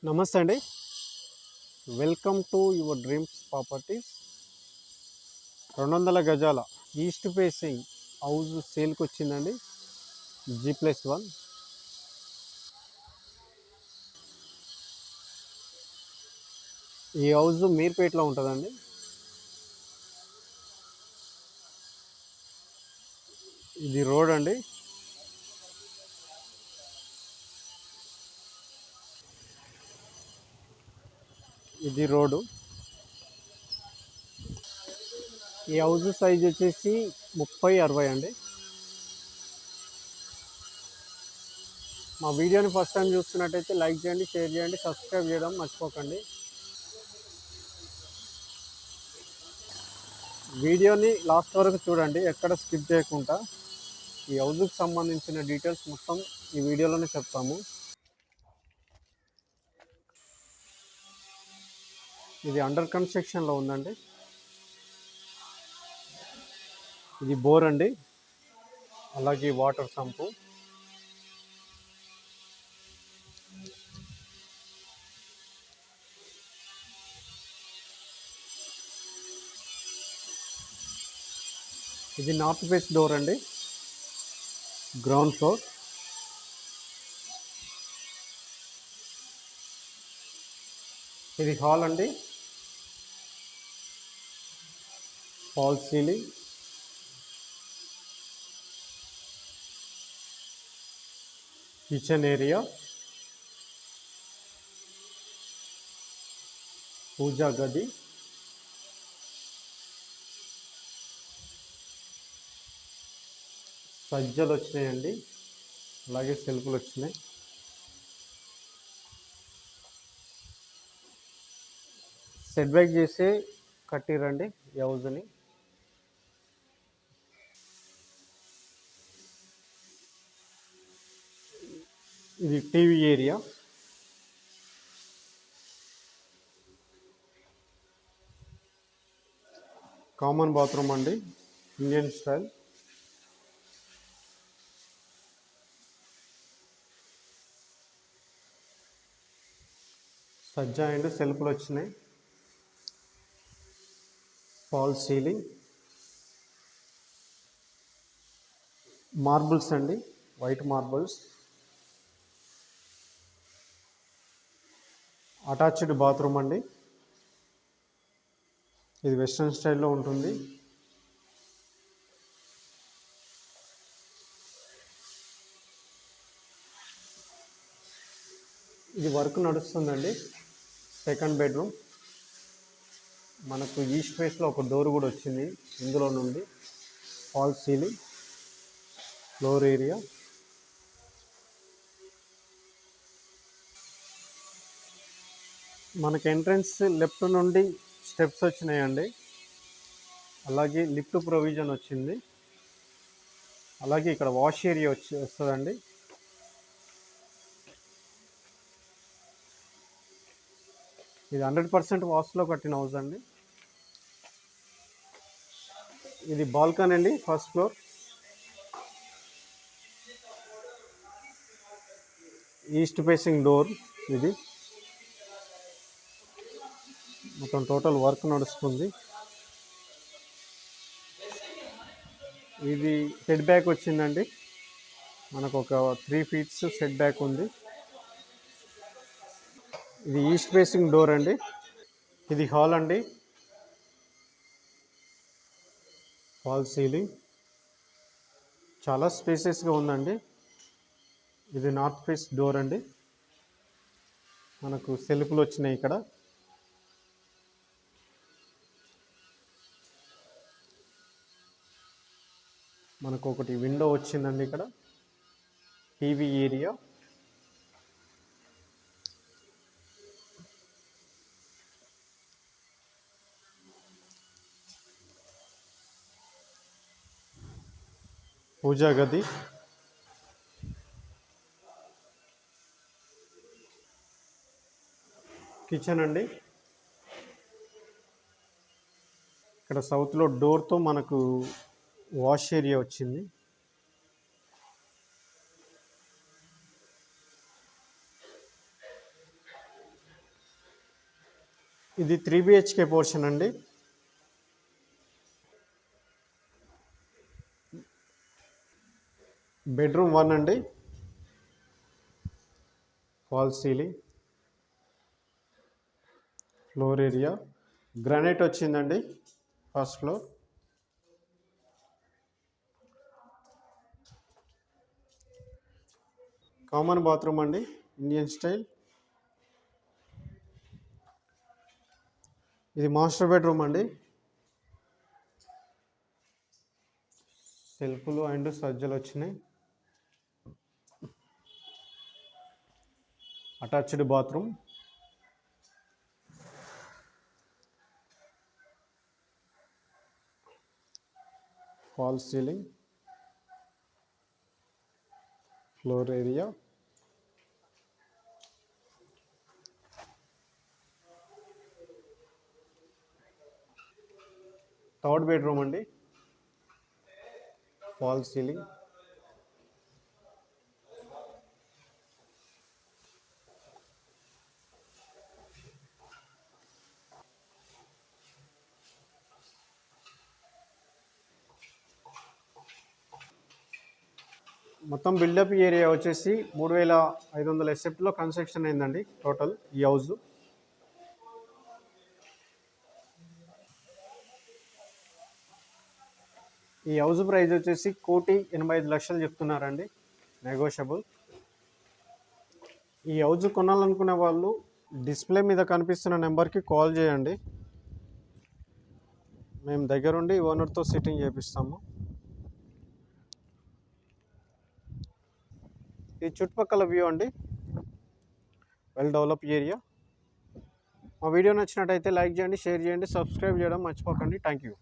నమస్తే అండి. Welcome to your dreams properties. 200 గజాల ఈస్ట్ ఫేసింగ్ హౌస్ సేల్కి వచ్చిందండి. G+1. ఈ హౌస్ మీర్పేటలో ఉంటుందండి. ఇది రోడ్ అండి. ఇది రోడ్డు. ఈ హౌస్ సైజ్ వచ్చేసి 30-60 అండి. మా వీడియోని ఫస్ట్ టైం చూస్తున్నట్టయితే లైక్ చేయండి, షేర్ చేయండి, సబ్స్క్రైబ్ చేయడం మర్చిపోకండి. వీడియోని లాస్ట్ వరకు చూడండి, ఎక్కడ స్కిప్ చేయకుండా. ఈ హౌస్కి సంబంధించిన డీటెయిల్స్ మొత్తం ఈ వీడియోలోనే చెప్తాము. ఇది అండర్ కన్స్ట్రక్షన్లో ఉందండి. ఇది బోర్ అండి, అలాగే వాటర్ సంపు. ఇది నార్త్ ఫేస్ డోర్ అండి, గ్రౌండ్ ఫ్లోర్. ఇది హాల్ అండి, ఫాల్ సీలింగ్. కిచెన్ ఏరియా, పూజా గది, సజ్జలు వచ్చినాయండి, అలాగే సెల్ఫ్లు వచ్చినాయి. సెట్ బ్యాక్ చేసి కట్టిరండి ఈ హౌస్ని. ఇది టీవీ ఏరియా. కామన్ బాత్రూమ్ అండి, ఇండియన్ స్టైల్. సజ్జా అండ్ సెల్ఫ్లు వచ్చినాయి. ఫాల్ సీలింగ్, మార్బుల్స్ అండి, వైట్ మార్బుల్స్. అటాచ్డ్ బాత్రూమ్ అండి, ఇది వెస్ట్రన్ స్టైల్లో ఉంటుంది. ఇది వర్క్ నడుస్తుందండి. Second bedroom. మనకు ఈస్ట్ ఫేస్లో ఒక డోర్ కూడా వచ్చింది ఇందులో నుండి. Fall ceiling, floor area. మనకి ఎంట్రన్స్ లెఫ్ట్ నుండి స్టెప్స్ వచ్చినాయండి, అలాగే లిఫ్ట్ ప్రొవిజన్ వచ్చింది. అలాగే ఇక్కడ వాష్ ఏరియా వస్తుందండి. ఇది 100% వాస్తులో కట్టిన హౌస్ అండి. ఇది బాల్కనీ అండి, first floor. East facing door. ఇది మొత్తం టోటల్ వర్క్ నడుస్తుంది. ఇది సెట్ బ్యాక్ వచ్చిందండి, మనకు ఒక 3 feet సెట్ బ్యాక్ ఉంది. ఇది ఈస్ట్ ఫేసింగ్ డోర్ అండి. ఇది హాల్ అండి, ఫాల్ సీలింగ్, చాలా స్పేసెస్గా ఉందండి. ఇది నార్త్ ఫేస్ డోర్ అండి, మనకు సెల్ఫ్లు వచ్చినాయి. ఇక్కడ మనకు ఒకటి విండో వచ్చిందండి. ఇక్కడ టీవీ ఏరియా. పూజా గది, కిచెన్ అండి. ఇక్కడ సౌత్లో డోర్తో మనకు వాష్ ఏరియా వచ్చింది. ఇది 3 బిహెచ్కే పోర్షన్ అండి. బెడ్రూమ్ 1 అండి. False ceiling, floor area granite వచ్చిందండి. First floor. కామన్ బాత్రూమ్ అండి, ఇండియన్ స్టైల్. ఇది మాస్టర్ బెడ్రూమ్ అండి. సెల్ఫ్లు అండ్ సజ్జలు వచ్చినాయి. Attached bathroom. False ceiling, floor area, third bedroom అండి. ఫాల్ సీలింగ్, మొత్తం బిల్డప్ ఏరియా వచ్చేసి 3500 ఎస్ఎఫ్లో కన్స్ట్రక్షన్ అయిందండి టోటల్ ఈ హౌస్. ఈ హౌస్ ప్రైస్ వచ్చేసి 1,85,00,000 చెప్తున్నారండి, నెగోషియబుల్. ఈ హౌస్ కొనాలనుకునే వాళ్ళు డిస్ప్లే మీద కనిపిస్తున్న నెంబర్కి కాల్ చేయండి. మేము దగ్గరుండి ఓనర్తో సిట్టింగ్ చేపిస్తాము. ఈ చుట్టుపక్కల వ్యూ అండి, వెల్ డెవలప్ ఏరియా. మా వీడియో నచ్చినట్టయితే లైక్ చేయండి, షేర్ చేయండి, సబ్స్క్రైబ్ చేయడం మర్చిపోకండి. Thank you.